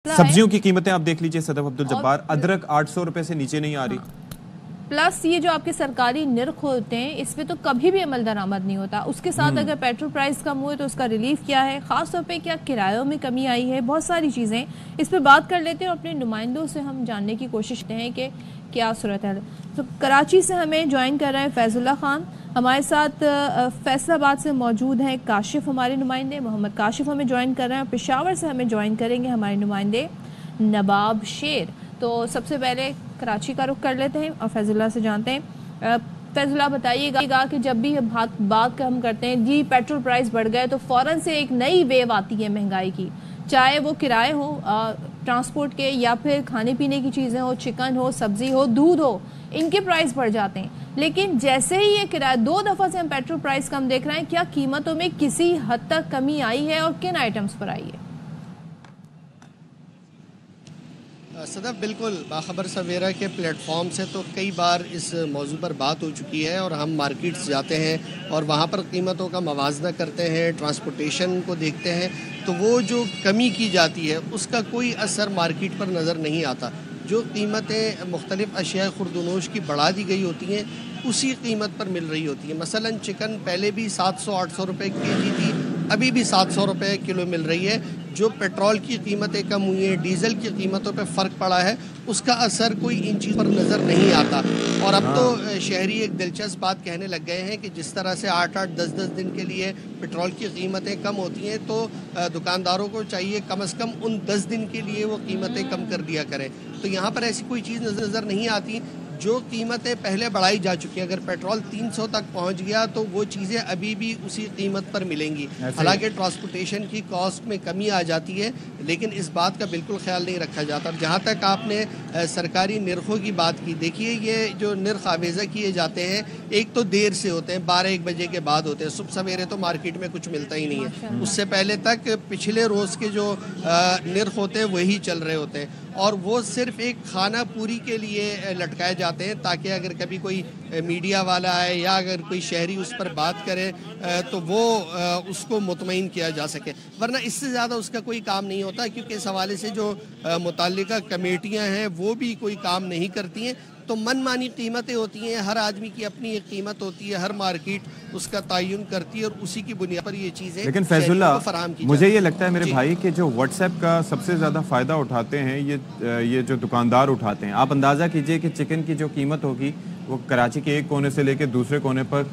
सब्जियों की कीमतें आप देख लीजिए सदफ अब्दुल जब्बार, अदरक 800 रुपए से नीचे नहीं आ रही। प्लस ये जो आपके सरकारी निर्ख होते हैं इस पे तो कभी भी अमल दरामद नहीं होता। उसके साथ अगर पेट्रोल प्राइस कम हुए तो उसका रिलीफ क्या है, खास तौर पे क्या किरायों में कमी आई है, बहुत सारी चीज़ें इस पे बात कर लेते हैं और अपने नुमाइंदों से हम जानने की कोशिश करते हैं कि क्या सूरत है। तो कराची से हमें ज्वाइन कर रहे हैं फैजुल्ला खान, हमारे साथ फैसलाबाद से मौजूद हैं काशिफ हमारे नुमाइंदे, मोहम्मद काशिफ हमें ज्वाइन कर रहे हैं, और पेशावर से हमें ज्वाइन करेंगे हमारे नुमाइंदे नवाब शेर। तो सबसे पहले कराची का रुख कर लेते हैं और फैजुल्ला से जानते हैं। फैजुल्ला बताइएगा कि जब भी बात हम करते हैं जी पेट्रोल प्राइस बढ़ गए तो फौरन से एक नई वेव आती है महंगाई की, चाहे वो किराए हो ट्रांसपोर्ट के या फिर खाने पीने की चीज़ें हो, चिकन हो, सब्जी हो, दूध हो, इनके प्राइस बढ़ जाते हैं। लेकिन जैसे ही ये किराया 2 दफ़ा से हम पेट्रोल प्राइस कम देख रहे हैं, क्या कीमतों में किसी हद तक कमी आई है और किन आइटम्स पर आई है? सदफ बिल्कुल बाखबर सवेरा के प्लेटफॉर्म से तो कई बार इस मौजू पर बात हो चुकी है और हम मार्केट्स जाते हैं और वहाँ पर कीमतों का मवाजना करते हैं, ट्रांसपोर्टेशन को देखते हैं, तो वो जो कमी की जाती है उसका कोई असर मार्केट पर नज़र नहीं आता। जो कीमतें मुख्तलिफ़ अशिया खुर्दनोश की बढ़ा दी गई होती हैं उसी कीमत पर मिल रही होती है। मसलन चिकन पहले भी 700-800 रुपये केजी थी, अभी भी 700 रुपये किलो मिल रही है। जो पेट्रोल की कीमतें कम हुई हैं, डीज़ल की कीमतों पे फ़र्क पड़ा है, उसका असर कोई इन चीज़ पर नज़र नहीं आता। और अब तो शहरी एक दिलचस्प बात कहने लग गए हैं कि जिस तरह से 8-8, 10-10 दिन के लिए पेट्रोल की कीमतें कम होती हैं तो दुकानदारों को चाहिए कम से कम उन 10 दिन के लिए वो कीमतें कम कर दिया करें। तो यहाँ पर ऐसी कोई चीज़ नज़र नहीं आती। जो कीमतें पहले बढ़ाई जा चुकी हैं, अगर पेट्रोल 300 तक पहुंच गया तो वो चीज़ें अभी भी उसी कीमत पर मिलेंगी। हालांकि ट्रांसपोर्टेशन की कॉस्ट में कमी आ जाती है, लेकिन इस बात का बिल्कुल ख्याल नहीं रखा जाता। जहां तक आपने सरकारी निर्खों की बात की, देखिए ये जो निर्ख आवेज़ा किए जाते हैं एक तो देर से होते हैं, 12-1 बजे के बाद होते हैं, सुबह सवेरे तो मार्केट में कुछ मिलता ही नहीं है। उससे पहले तक पिछले रोज़ के जो निर्ख होते हैं वही चल रहे होते हैं और वो सिर्फ एक खाना पूरी के लिए लटकाए जाते हैं ताकि अगर कभी कोई मीडिया वाला आए या अगर कोई शहरी उस पर बात करे तो वो उसको मुतमईन किया जा सके, वरना इससे ज़्यादा उसका कोई काम नहीं होता। क्योंकि इस हवाले से जो मुताल्लिका कमेटियां हैं वो भी कोई काम नहीं करती हैं। तो मनमानी कीमतें होती हैं, हर आदमी की अपनी एक कीमत होती है, हर मार्केट उसका तयन करती है और उसी की बुनियाद पर ये चीज़ें। लेकिन फैजुल्ला, मुझे ये लगता है मेरे भाई कि जो व्हाट्सएप का सबसे ज़्यादा फ़ायदा उठाते हैं ये जो दुकानदार उठाते हैं। आप अंदाज़ा कीजिए कि चिकन की जो कीमत होगी वो कराची के एक कोने से लेकर दूसरे कोने पर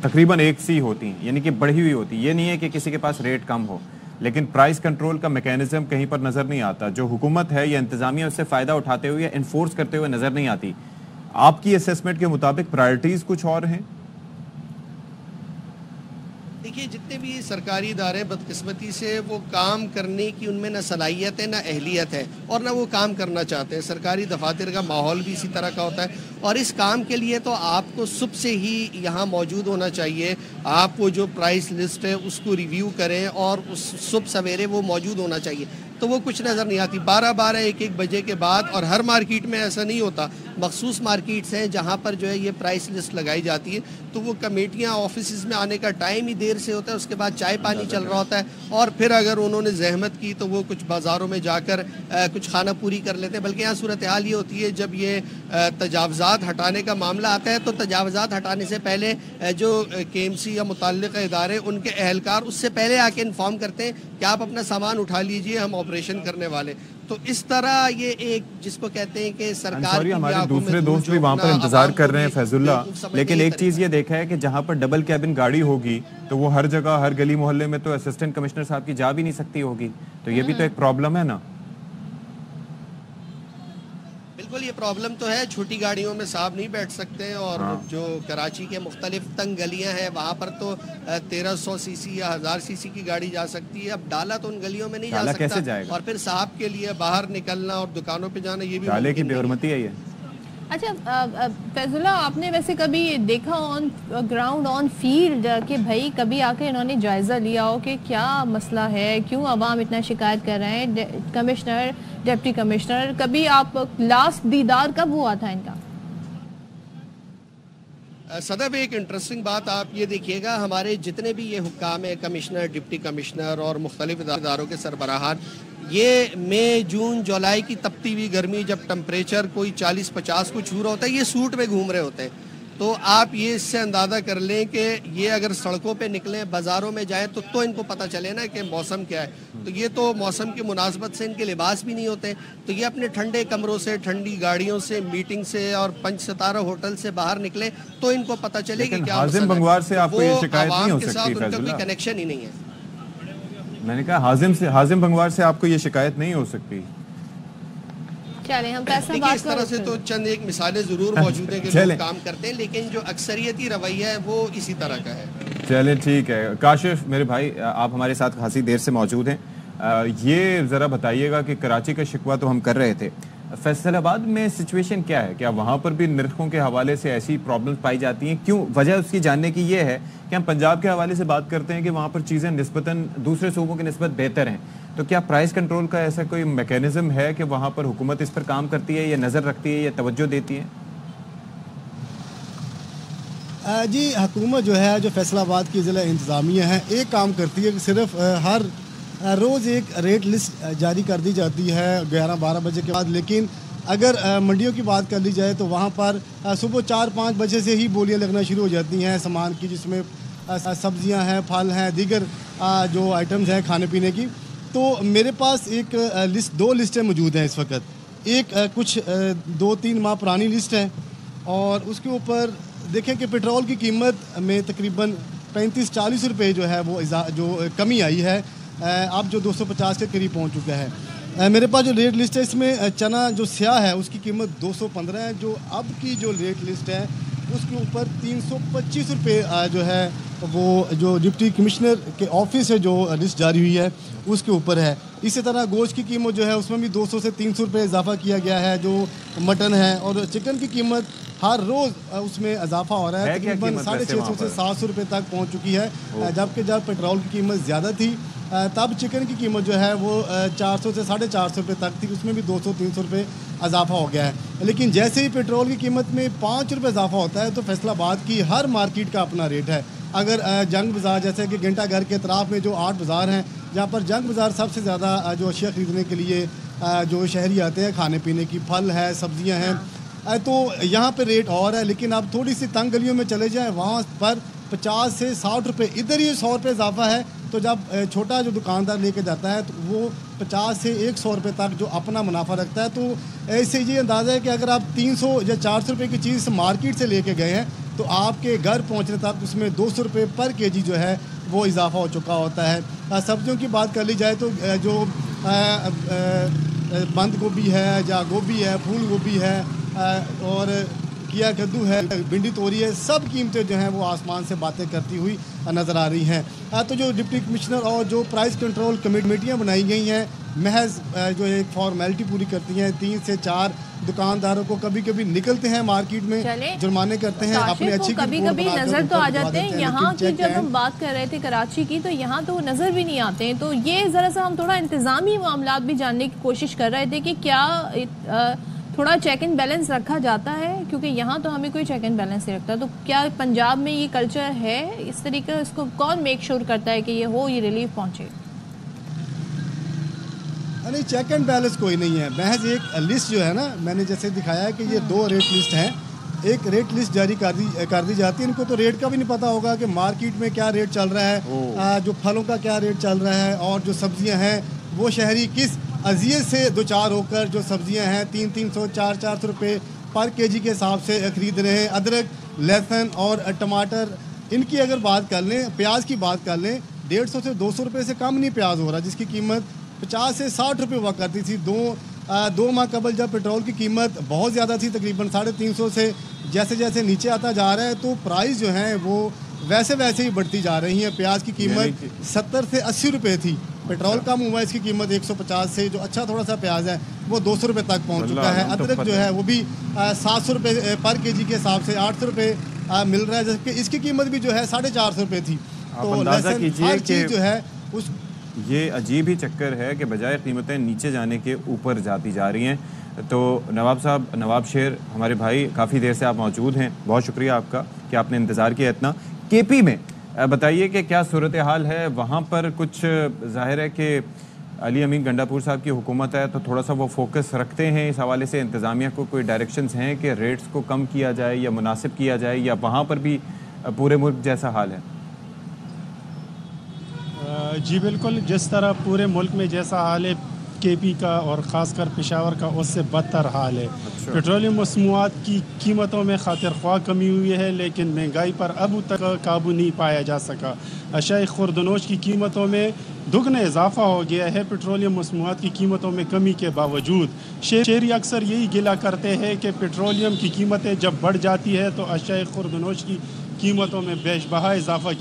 तकरीबन एक सी होती है, यानी कि बढ़ी हुई होती है। ये नहीं है कि किसी के पास रेट कम हो, लेकिन प्राइस कंट्रोल का मैकेनिज्म कहीं पर नजर नहीं आता। जो हुकूमत है या इंतजामिया उससे फायदा उठाते हुए या इन्फोर्स करते हुए नजर नहीं आती। आपकी असेसमेंट के मुताबिक प्रायोरिटीज कुछ और हैं? देखिए, जितने भी सरकारी इदारे बदकिस्मती से वो काम करने की उनमें ना सलाहियत है, ना अहलियत है और ना वो काम करना चाहते हैं। सरकारी दफातर का माहौल भी इसी तरह का होता है और इस काम के लिए तो आपको सुबह से ही यहाँ मौजूद होना चाहिए। आप वो जो प्राइस लिस्ट है उसको रिव्यू करें और उस सुबह सवेरे वो मौजूद होना चाहिए, तो वो कुछ नज़र नहीं आती। 12-12, 1-1 बजे के बाद, और हर मार्केट में ऐसा नहीं होता। मखसूस मार्केट्स हैं जहाँ पर जो है ये प्राइस लिस्ट लगाई जाती है, तो वो कमेटियाँ ऑफिस में आने का टाइम ही देर से होता है, उसके बाद चाय पानी चल रहा होता है और फिर अगर उन्होंने जहमत की तो वो कुछ बाज़ारों में जाकर कुछ खाना पूरी कर लेते हैं। बल्कि यहाँ सूरत हाल ये होती है, जब ये तजावज़ात हटाने का मामला आता है तो तजावज़ात हटाने से पहले जो KMC या मुतल्लिक़ इदारे उनके अहलकार उससे पहले आके इन्फॉर्म करते हैं कि आप अपना सामान उठा लीजिए, हम ऑपरेशन करने वाले। तो इस तरह ये एक जिसको कहते हैं कि सरकार की हमारे दूसरे दोस्त भी वहाँ पर इंतजार कर रहे हैं फैजुल्ला, लेकिन एक चीज ये देखा है कि जहाँ पर डबल कैबिन गाड़ी होगी तो वो हर जगह हर गली मोहल्ले में तो असिस्टेंट कमिश्नर साहब की जा भी नहीं सकती होगी, तो ये भी तो एक प्रॉब्लम है ना। बिल्कुल, ये प्रॉब्लम तो है। छोटी गाड़ियों में साहब नहीं बैठ सकते और जो कराची के मुख्तलिफ तंग गलियां हैं वहाँ पर तो 1300 सीसी या 1000 सीसी की गाड़ी जा सकती है। अब डाला तो उन गलियों में नहीं जा सकता, कैसे जाएगा? और फिर साहब के लिए बाहर निकलना और दुकानों पे जाना, ये भी डाले की बेहरमती है ये। अच्छा फैजुल्ला, आपने वैसे कभी देखा ऑन ग्राउंड ऑन फील्ड कि भाई कभी आके इन्होंने जायज़ा लिया हो कि क्या मसला है, क्यों आवाम इतना शिकायत कर रहे हैं, कमिश्नर, डिप्टी कमिश्नर, कभी आप लास्ट दीदार कब हुआ था इनका? सदब, एक इंटरेस्टिंग बात आप ये देखिएगा, हमारे जितने भी ये हुक्काम है, कमिश्नर, डिप्टी कमिश्नर और मुख्तलिफ इदारों के सरबराहान, ये मई जून जुलाई की तपती हुई गर्मी, जब टेम्परेचर कोई 40-50 को छू रहा होता है, ये सूट में घूम रहे होते हैं। तो आप ये इससे अंदाज़ा कर लें कि ये अगर सड़कों पे निकलें, बाज़ारों में जाएं, तो इनको पता चले ना कि मौसम क्या है। तो ये तो मौसम की मुनासबत से इनके लिबास भी नहीं होते, तो ये अपने ठंडे कमरों से, ठंडी गाड़ियों से, मीटिंग से और 5 सितारा होटल से बाहर निकले तो इनको पता चले कि क्या हाजिम बंगवार से आपको ये शिकायत नहीं हो सकती, उनका कोई कनेक्शन ही नहीं है। मैंने कहा हाजिम बंगवार से आपको ये शिकायत नहीं हो सकती। चलें हम पैसा देखिए, इस तरह से तो चंद एक मिसालें जरूर मौजूद हैं कि लोग काम करते हैं, लेकिन जो अक्सरियती रवैया है वो इसी तरह का है। चले ठीक है। काशिफ मेरे भाई, आप हमारे साथ खासी देर से मौजूद हैं। ये ज़रा बताइएगा कि कराची का शिकवा तो हम कर रहे थे, फैसलाबाद में सिचुएशन क्या है? क्या वहाँ पर भी निर्खों के हवाले से ऐसी प्रॉब्लम्स पाई जाती हैं? क्यों? वजह उसकी जानने की ये है कि हम पंजाब के हवाले से बात करते हैं कि वहाँ पर चीज़ें निस्बतन दूसरे सूबों की निस्बत बेहतर हैं, तो क्या प्राइस कंट्रोल का ऐसा कोई मैकेनिज्म है कि वहाँ पर हुकूमत इस पर काम करती है या नज़र रखती है या तवज्जो देती है? जी, हुकूमत जो है, जो फैसलाबाद की ज़िला इंतज़ामिया है, एक काम करती है कि सिर्फ हर रोज़ एक रेट लिस्ट जारी कर दी जाती है 11-12 बजे के बाद। लेकिन अगर मंडियों की बात कर ली जाए तो वहाँ पर सुबह 4-5 बजे से ही बोलियाँ लगना शुरू हो जाती हैं सामान की, जिसमें सब्जियाँ हैं, फल हैं, दीगर जो आइटम्स हैं खाने पीने की। तो मेरे पास एक दो लिस्टें मौजूद हैं इस वक्त। एक कुछ 2-3 माह पुरानी लिस्ट है और उसके ऊपर देखें कि पेट्रोल की कीमत में तकरीबन 35-40 रुपये जो है वो जो कमी आई है, अब जो 250 के करीब पहुंच चुका है। मेरे पास जो रेट लिस्ट है, इसमें चना जो स्याह है उसकी कीमत 215 है। जो अब की जो रेट लिस्ट है उसके ऊपर 325 रुपये जो है वो जो डिप्टी कमिश्नर के ऑफिस से जो लिस्ट जारी हुई है उसके ऊपर है। इसी तरह गोश्त की कीमत जो है उसमें भी 200 से 300 रुपये इजाफा किया गया है। जो मटन है और चिकन की कीमत हर रोज़ उसमें इजाफा हो रहा है, तकरीबन 650 से 700 रुपये तक पहुँच चुकी है। जबकि जब पेट्रोल की कीमत ज़्यादा थी तब चिकन की कीमत जो है वो 400 से 450 रुपये तक थी, उसमें भी 200-300 रुपये इजाफा हो गया है। लेकिन जैसे ही पेट्रोल की कीमत में 5 रुपये इजाफा होता है तो फैसलाबाद की हर मार्केट का अपना रेट है। अगर जंग बाज़ार, जैसे कि घंटा घर के अतराफ़ में जो 8 बाज़ार हैं, जहाँ पर जंग बाज़ार सबसे ज़्यादा जो अशिया ख़रीदने के लिए जो शहरी आते हैं, खाने पीने की, फल है, सब्ज़ियाँ हैं, तो यहाँ पे रेट और है। लेकिन आप थोड़ी सी तंग गलियों में चले जाएँ, वहाँ पर 50 से 60 रुपये, इधर ही 100 रुपये इजाफा है। तो जब छोटा जो दुकानदार लेके जाता है तो वो 50 से 100 रुपये तक जो अपना मुनाफा रखता है। तो ऐसे ये अंदाज़ा है कि अगर आप 300 या 400 रुपये की चीज़ मार्केट से लेके गए हैं तो आपके घर पहुंचने तक उसमें 200 रुपये पर केजी जो है वो इजाफा हो चुका होता है। सब्जियों की बात कर ली जाए तो जो बंद गोभी है या गोभी है, फूल गोभी है और किया कद्दू है, भिंडी तोरी है, सब कीमतें जो हैं वो आसमान से बातें करती हुई नज़र आ रही हैं। तो जो डिप्टी कमिश्नर और जो प्राइस कंट्रोल कमेटियाँ बनाई गई हैं, महज जो एक फॉर्मेलिटी पूरी करती हैं। 3 से 4 दुकानदारों को कभी कभी निकलते हैं मार्केट में, जुर्माने करते हैं, अपनी अच्छी कभी कभी नजर तो आ जाते हैं। यहाँ की जब हम बात कर रहे थे कराची की, तो यहाँ तो नजर भी नहीं आते हैं। तो ये जरा सा हम थोड़ा इंतजामी मामला भी जानने की कोशिश कर रहे थे कि क्या थोड़ा चेक एंड बैलेंस रखा जाता है, क्योंकि यहाँ तो हमें कोई चेक एंड बैलेंस नहीं रखता। तो क्या पंजाब में ये कल्चर है इस तरीके, इसको कौन मेक श्योर करता है कि ये हो, ये रिलीफ पहुँचे? नहीं, चेक एंड बैलेंस कोई नहीं है, महज एक लिस्ट जो है ना, मैंने जैसे दिखाया है कि ये 2 रेट लिस्ट हैं। एक रेट लिस्ट जारी कर दी जाती है। इनको तो रेट का भी नहीं पता होगा कि मार्केट में क्या रेट चल रहा है, जो फलों का क्या रेट चल रहा है, और जो सब्जियां हैं वो शहरी किस अजियत से दो चार होकर जो सब्जियां हैं 300-300, 400-400 रुपये पर केजी के हिसाब से खरीद रहे हैं। अदरक, लहसुन और टमाटर, इनकी अगर बात कर लें, प्याज की बात कर लें, 150 से 200 रुपये से कम नहीं प्याज हो रहा, जिसकी कीमत 50 से 60 रुपये हुआ करती थी। दो माह कबल जब पेट्रोल की कीमत बहुत ज़्यादा थी, तकरीबन 350 से जैसे जैसे नीचे आता जा रहा है तो प्राइस जो हैं वो वैसे वैसे ही बढ़ती जा रही हैं। प्याज की कीमत 70 से 80 रुपये थी, पेट्रोल कम हुआ, इसकी कीमत 150 से, जो अच्छा थोड़ा सा प्याज है वो 200 रुपये तक पहुँच चुका है। अदरक जो है वो भी 700 रुपये पर केजी के हिसाब से 800 रुपये मिल रहा है, जबकि इसकी कीमत भी जो है 450 रुपये थी। तो लहसुन हर चीज़ जो है उस ये अजीब ही चक्कर है कि बजाय कीमतें नीचे जाने के ऊपर जाती जा रही हैं। तो नवाब साहब, नवाब शेर हमारे भाई, काफ़ी देर से आप मौजूद हैं, बहुत शुक्रिया आपका कि आपने इंतज़ार किया इतना। केपी में बताइए कि क्या सूरत हाल है वहाँ पर? कुछ जाहिर है कि अली अमीन गंडापुर साहब की हुकूमत है तो थोड़ा सा वो फोकस रखते हैं इस हवाले से, इंतज़ामिया को कोई डायरेक्शंस हैं कि रेट्स को कम किया जाए या मुनासिब किया जाए, या वहाँ पर भी पूरे मुल्क जैसा हाल है? जी बिल्कुल, जिस तरह पूरे मुल्क में जैसा हाल है केपी का और ख़ासकर पेशावर का, उससे बदतर हाल है। अच्छा। पेट्रोलियम मसनूआत की कीमतों में खातिर ख्वाह कमी हुई है, लेकिन महंगाई पर अब तक काबू नहीं पाया जा सका। अशाए खुर्दनोश की कीमतों में दुगना इजाफा हो गया है पेट्रोलियम मसनूआत की कीमतों में कमी के बावजूद। शहरी अक्सर यही गिला करते हैं कि पेट्रोलियम की कीमतें जब बढ़ जाती है तो अशाए खुर्दनोश की कीमतों में बेशबहा इजाफा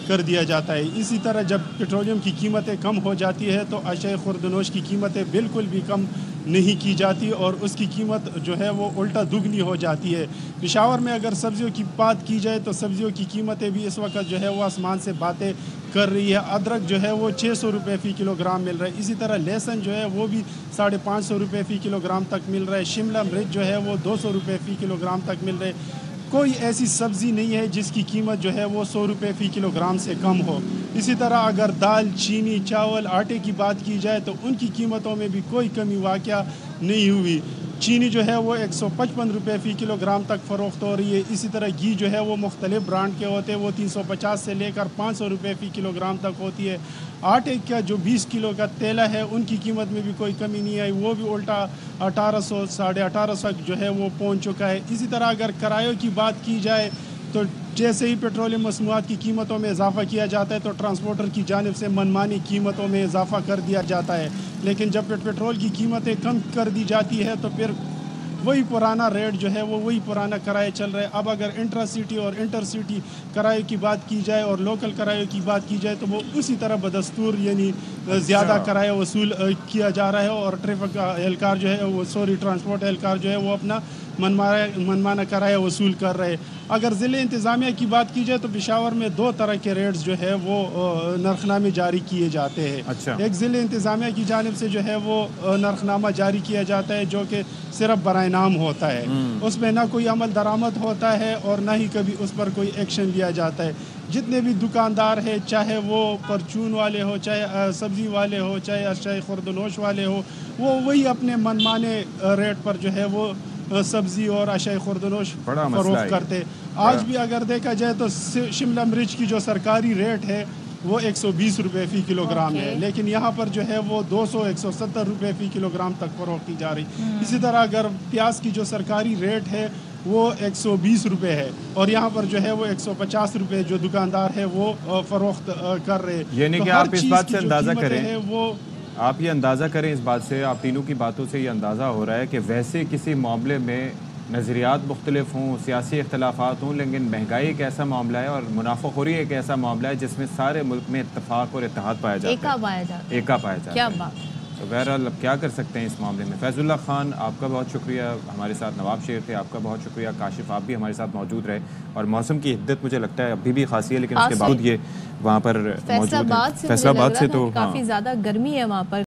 कर दिया जाता है। इसी तरह जब पेट्रोलियम की कीमतें कम हो जाती है तो अशाए खुर्दनोश की कीमतें बिल्कुल भी कम नहीं की जाती और उसकी कीमत जो है वो उल्टा दुगनी हो जाती है। पेशावर में अगर सब्जियों की बात की जाए तो सब्जियों की कीमतें भी इस वक्त जो है वो आसमान से बातें कर रही है। अदरक जो है वो 600 रुपये फ़ी किलोग्राम मिल रहा है। इसी तरह लहसुन जो है वो भी 550 रुपये फ़ी किलोग्राम तक मिल रहा है। शिमला मिर्च जो है वो 200 रुपये फ़ी किलोग्राम तक मिल रहे है। कोई ऐसी सब्ज़ी नहीं है जिसकी कीमत जो है वो 100 रुपये फ़ी किलोग्राम से कम हो। इसी तरह अगर दाल, चीनी, चावल, आटे की बात की जाए तो उनकी कीमतों में भी कोई कमी वाक़या नहीं हुई। चीनी जो है वो 155 रुपये फ़ी किलोग्राम तक फ़रोख्त हो रही है। इसी तरह घी जो है वो मुख्तलिफ ब्रांड के होते हैं, वो 350 से लेकर 500 रुपये फ़ी किलोग्राम तक होती है। आटे का जो 20 किलो का तेला है उनकी कीमत में भी कोई कमी नहीं आई, वो भी उल्टा 1800 1850 जो है वो पहुंच चुका है। इसी तरह अगर किरायों की बात की जाए तो जैसे ही पेट्रोलियम मसनूआत की कीमतों में इजाफा किया जाता है तो ट्रांसपोर्टर की जानिब से मनमानी कीमतों में इजाफा कर दिया जाता है, लेकिन जब पेट्रोल की कीमतें कम कर दी जाती है तो फिर वही पुराना रेट जो है वो वही पुराना किराया चल रहा है। अब अगर इंट्रा सिटी और इंटर सिटी किराए की बात की जाए और लोकल किराए की बात की जाए तो वो उसी तरह बदस्तूर यानी ज़्यादा किराया वसूल किया जा रहा है और ट्रैफिक एहलकार जो है वो ट्रांसपोर्ट एहलकार जो है वो अपना मनमाना किराया वसूल कर रहे हैं। अगर ज़िले इंतज़ामिया की बात की जाए तो पेशावर में 2 तरह के रेट्स जो है वो नरखनामे जारी किए जाते हैं। अच्छा। एक ज़िले इंतज़ामिया की जानिब से जो है वो नरखनामा जारी किया जाता है जो कि सिर्फ बराए नाम होता है, उसमें ना कोई अमल दरामद होता है और ना ही कभी उस पर कोई एक्शन लिया जाता है। जितने भी दुकानदार हैं, चाहे वो परचून वाले हो, चाहे सब्ज़ी वाले हो, चाहे अशाए खुर्दनोश वाले हो, वो वही अपने मनमाने रेट पर जो है वो सब्जी और अशाए खुर्दनोश फरोख्त करते। आज भी अगर देखा जाए तो शिमला मिर्च की जो सरकारी रेट है वो 120 रुपये फ़ी किलोग्राम है, लेकिन यहाँ पर जो है वो 200-170 रुपये फ़ी किलोग्राम तक फरोख्त की जा रही। इसी तरह अगर प्याज की जो सरकारी रेट है वो 120 रुपये है और यहाँ पर जो है वो 150 रुपये जो दुकानदार है वो फरोख्त कर रहे हैं। यानी कि आप इस बात से अंदाज़ा करें, वो आप ये अंदाज़ा करें इस बात से, आप तीनों की बातों से ये अंदाज़ा हो रहा है कि वैसे किसी मामले में नज़रियात मुख्तलिफ हों, सियासी इख्तलाफात हों, लेकिन महंगाई एक ऐसा मामला है और मुनाफाखोरी एक ऐसा मामला है जिसमें सारे मुल्क में इत्तेफाक और इत्तेहाद पाया जाता है, एका पाया जाता है। क्या बात। तो बहरहाल अब क्या कर सकते हैं इस मामले में। फैज़ुल्लाह खान आपका बहुत शुक्रिया, हमारे साथ नवाब शेर थे, आपका बहुत शुक्रिया। काशिफ आप भी हमारे साथ मौजूद रहे और मौसम की हिद्दत मुझे लगता है अभी भी खासी है, लेकिन उसके बावजूद ये वहाँ पर मौजूद है। फैसलाबाद से तो काफ़ी ज़्यादा गर्मी है वहाँ पर।